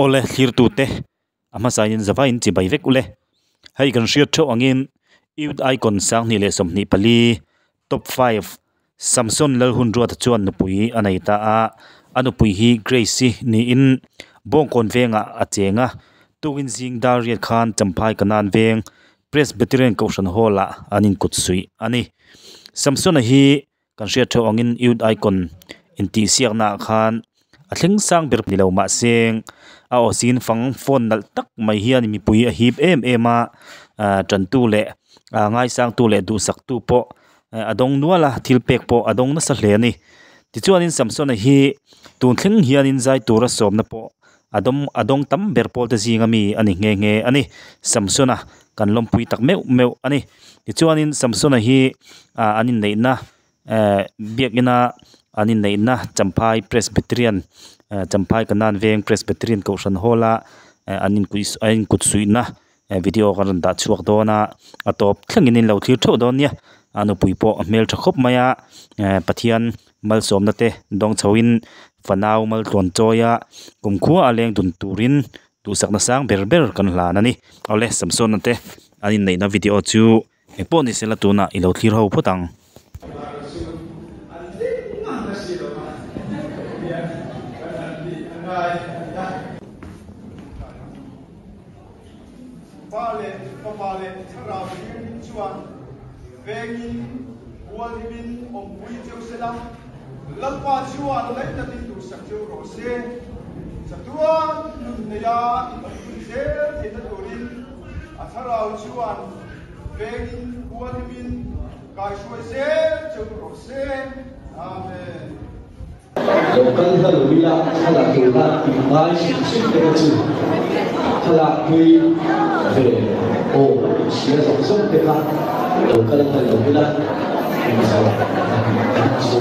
ole thlir tu te ama sain zawa in chi bai vek ule hai kan shia tho angin youth icon sang ni le som ni pali top 5 Samson lal hun ruat chuan nu pui anei ta a anu pui hi Gracie ni in bong kon venga achenga tuin jing dariat khan champhai kanan veng Presbyterian Caution Hall a anin kutsui ani Samson hi kan shia tho angin youth icon in ti siak na khan athling sang ber ni lo ma seng a osin fang phone nal tak mai hian mi pui a hip em a tran tu le ngai sang tu le du sak tu po adong nuala thilpek po adong na sa hle ni ti chuanin Samson hi tun thleng hianin zai tura somna po adong tam ber pol te zinga mi ani nge ani Samsona kan lompui tak meu ani ti chuanin Samson hi anin neina biakina anin neina champhai Presbyterian champhai kanan veng Presbyterian Caution Hall a anin kutsuina video kan da chuak dona atop thlengin lo thlir tho don nia anu puipo mel thakop maya pathian mal somna te dong chawin fanau mal tlon choya kumkhua aleng dun turin tu sakna sang berber kan hlan ani ole Samson te anin neina video chu eponi sela tuna ilo thlir ho photang Vale, Rabin Chuan, Vengin, Walibin, Ompui Josela, Lapa Chuan, like the thing to Sakyo Rose, Satuan, Nea, Inter, in the Turin, Atharao Chuan, Vengin, Walibin, Kaishwese, Rose, Amen. Local Halawila, Halakula, Imai, Shikatu, Halakui, oh, she has also become local Halawila, and so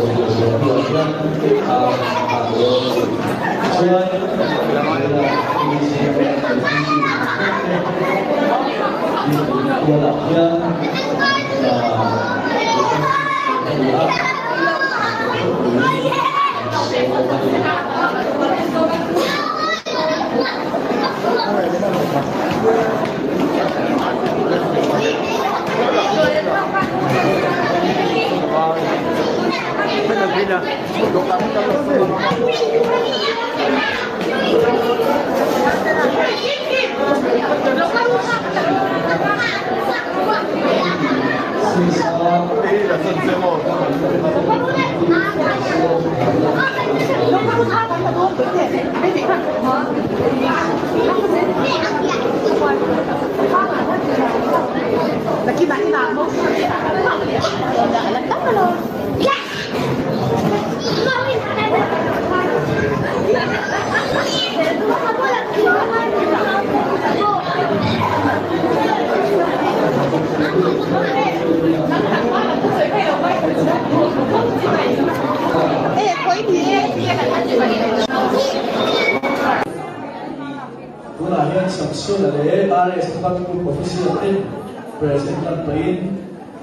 President Pain,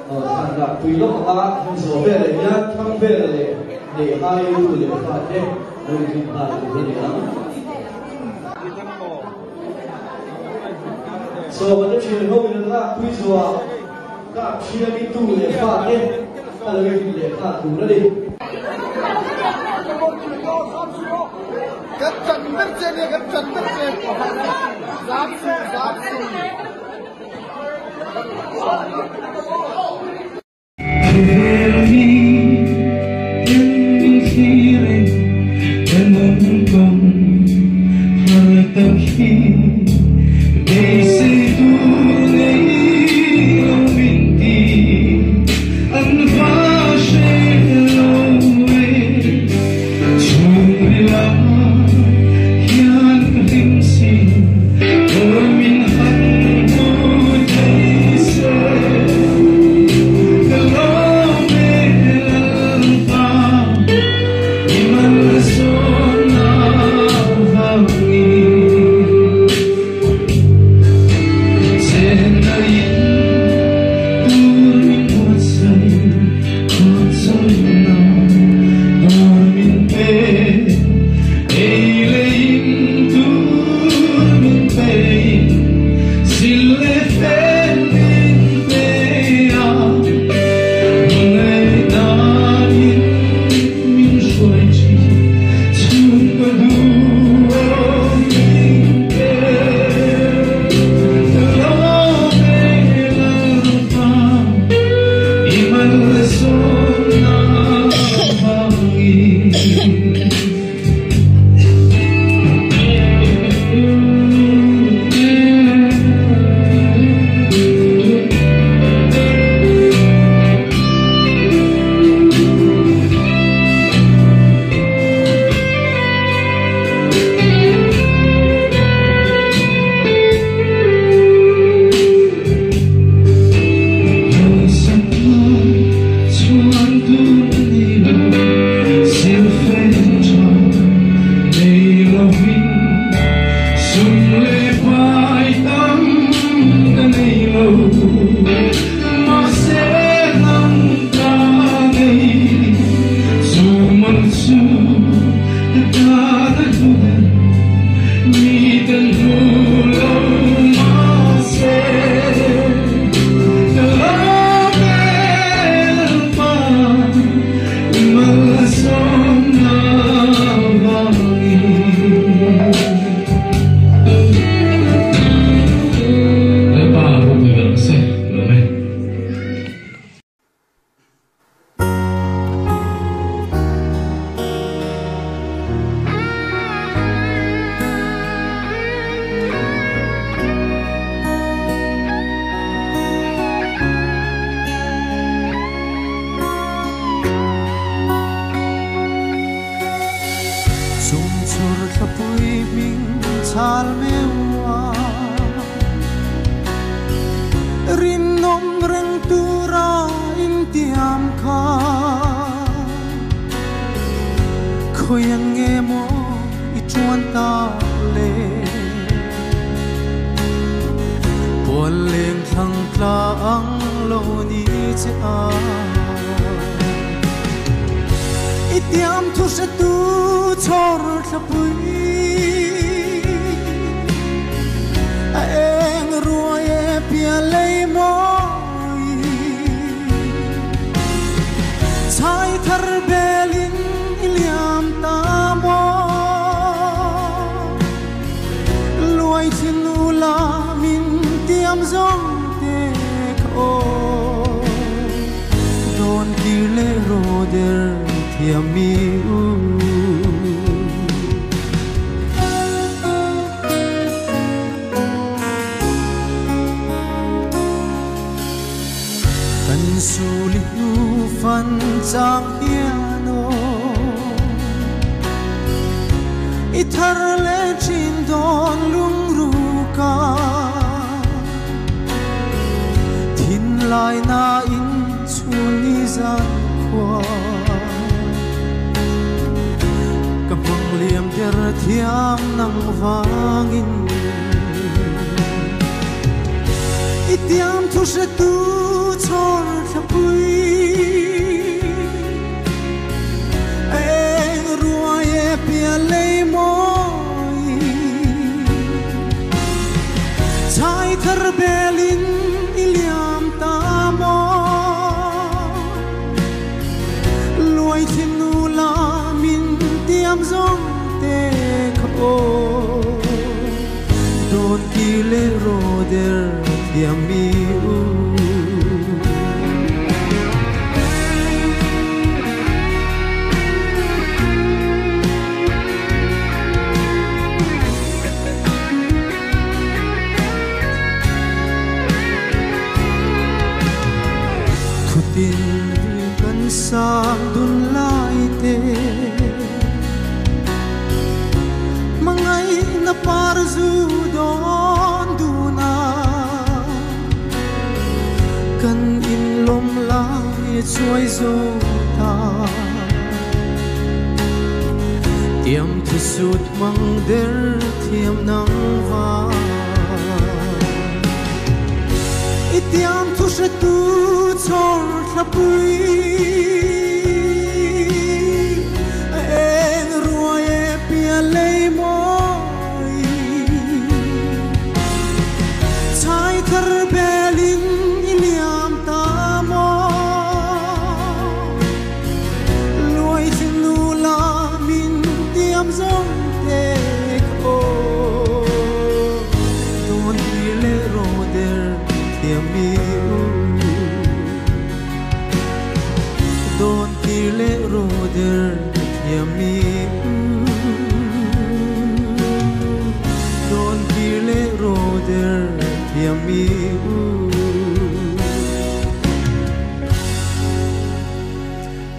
Tangga Puilok Ala, Zobel, Yak, Tambel, the high to the party, looking at the video. So, what if you know in the quiz war, that she had to the party, following the party ready.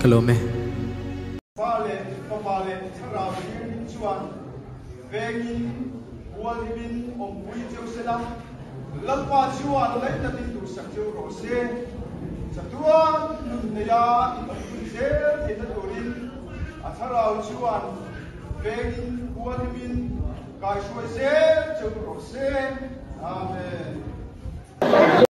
Kalome. Vale, papale, Rabin, Chuan, Vegin, Walibin, Ombui, Jerusalem, Lapa Chuan, let the thing to Satur Rose, Satuan, Naya, Zer, in the Turin, Atara Chuan, Vegin, Walibin, Kaishwa Zer, Rose, Amen.